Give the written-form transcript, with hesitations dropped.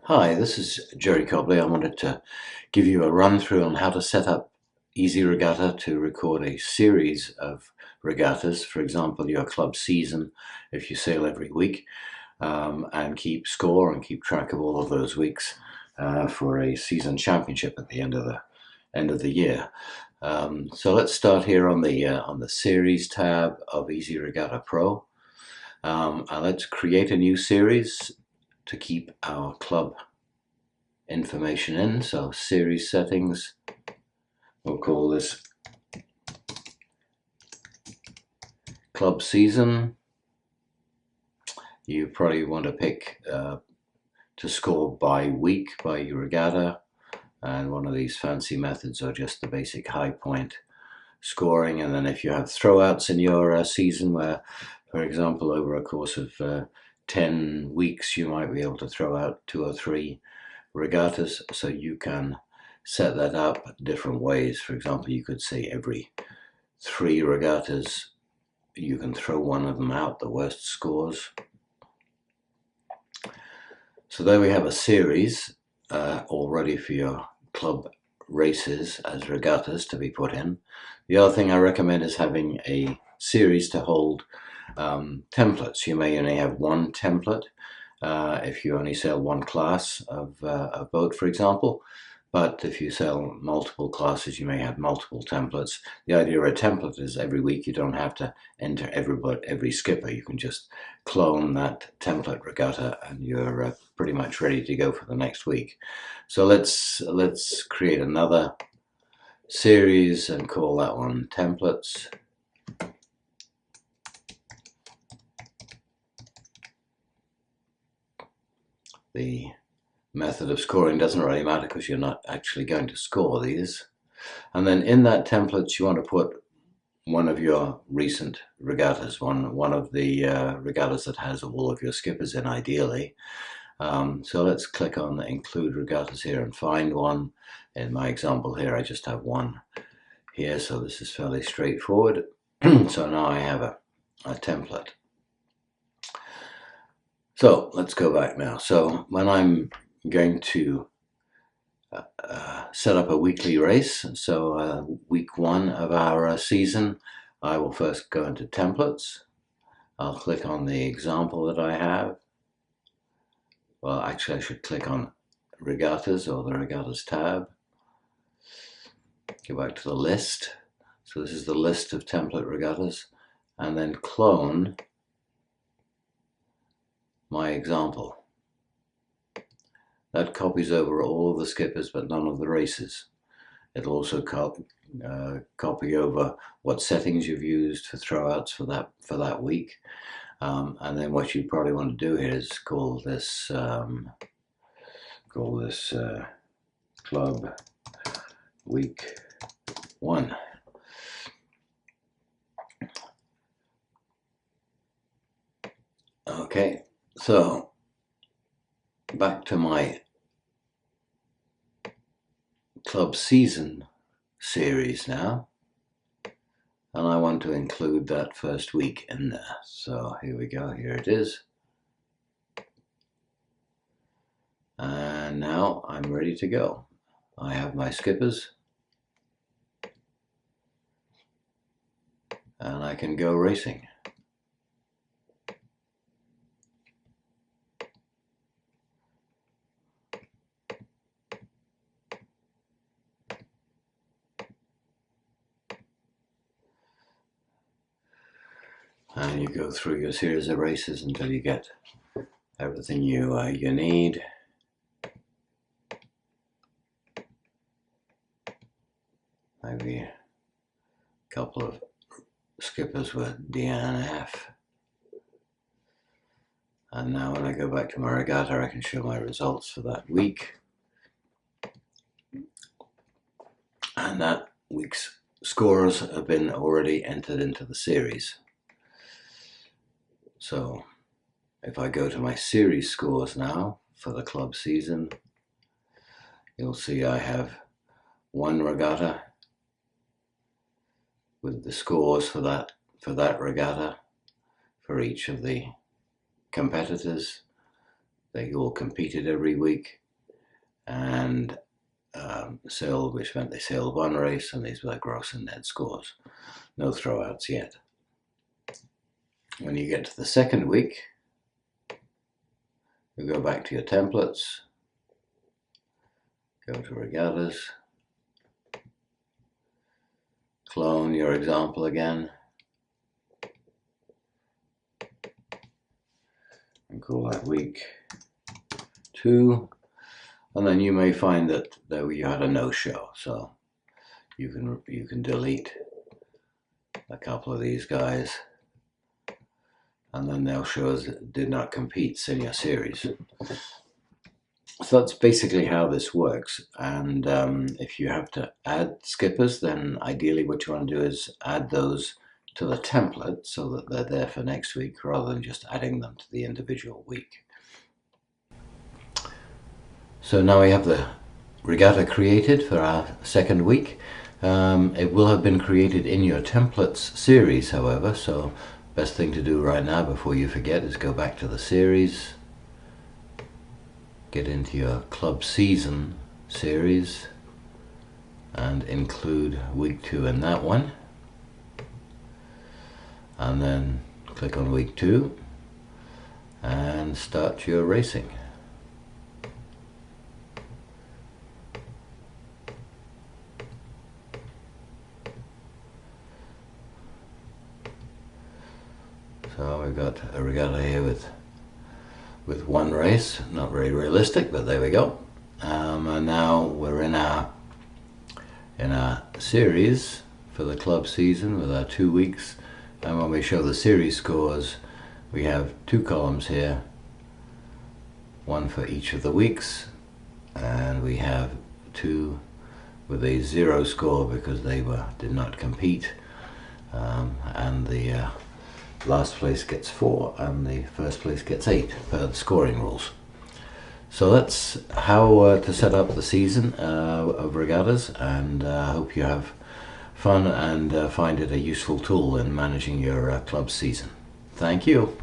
Hi, this is Jerry Cobley. I wanted to give you a run through on how to set up Easy Regatta to record a series of regattas, for example, your club season, if you sail every week, and keep score and keep track of all of those weeks for a season championship at the end of the year. So let's start here on the Series tab of Easy Regatta Pro. And let's create a new series to keep our club information in. So series settings, we'll call this club season. You probably want to pick to score by week, by your regatta, and one of these fancy methods are just the basic high point scoring. And then if you have throwouts in your season where, for example, over a course of 10 weeks, you might be able to throw out 2 or 3 regattas, so you can set that up different ways. For example, you could say every 3 regattas you can throw one of them out, the worst scores. So there we have a series all ready for your club races as regattas to be put in. The other thing I recommend is having a series to hold templates. You may only have one template if you only sail one class of boat, for example. But if you sail multiple classes, you may have multiple templates. The idea of a template is every week you don't have to enter every skipper. You can just clone that template regatta and you're pretty much ready to go for the next week. So let's create another series and call that one templates. The method of scoring doesn't really matter because you're not actually going to score these. And then in that template, you want to put one of your recent regattas, one of the regattas that has all of your skippers in, ideally. So let's click on include regattas here and find one. In my example here, I just have one here, so this is fairly straightforward. So now I have a template. So let's go back now. So when I'm going to set up a weekly race, so week 1 of our season, I will first go into templates. I'll click on the example that I have. Well, actually I should click on regattas or the regattas tab. Go back to the list. So this is the list of template regattas, and then clone my example. That copies over all of the skippers but none of the races. It'll also copy over what settings you've used for throwouts for that week. And then what you probably want to do here is call this club week 1. Okay, so back to my club season series now, and I want to include that first week in there. So here we go, here it is. And now I'm ready to go. I have my skippers and I can go racing. And you go through your series of races until you get everything you need. Maybe a couple of skippers with DNF. And now when I go back to my regatta, I can show my results for that week. And that week's scores have been already entered into the series. So if I go to my series scores now for the club season, you'll see I have one regatta with the scores for that regatta for each of the competitors. They all competed every week, and sailed, which meant they sailed one race, and these were their gross and net scores. No throwouts yet. When you get to the second week, you go back to your templates, go to regattas, clone your example again, and call that week 2. And then you may find that you had a no-show, so you can delete a couple of these guys, and then they'll show us that did not compete in your series. So that's basically how this works. And if you have to add skippers, then ideally what you want to do is add those to the template so that they're there for next week, rather than just adding them to the individual week. So now we have the regatta created for our second week. It will have been created in your templates series, however, so best thing to do right now before you forget is go back to the series, get into your club season series, and include week 2 in that one, and then click on week 2 and start your racing. So we've got a regatta here with one race, not very realistic, but there we go. And now we're in our series for the club season with our 2 weeks. And when we show the series scores, we have 2 columns here, one for each of the weeks, and we have 2 with a 0 score because they did not compete, and the last place gets 4 and the first place gets 8 per the scoring rules. So that's how to set up the season of regattas, and I hope you have fun and find it a useful tool in managing your club season. Thank you.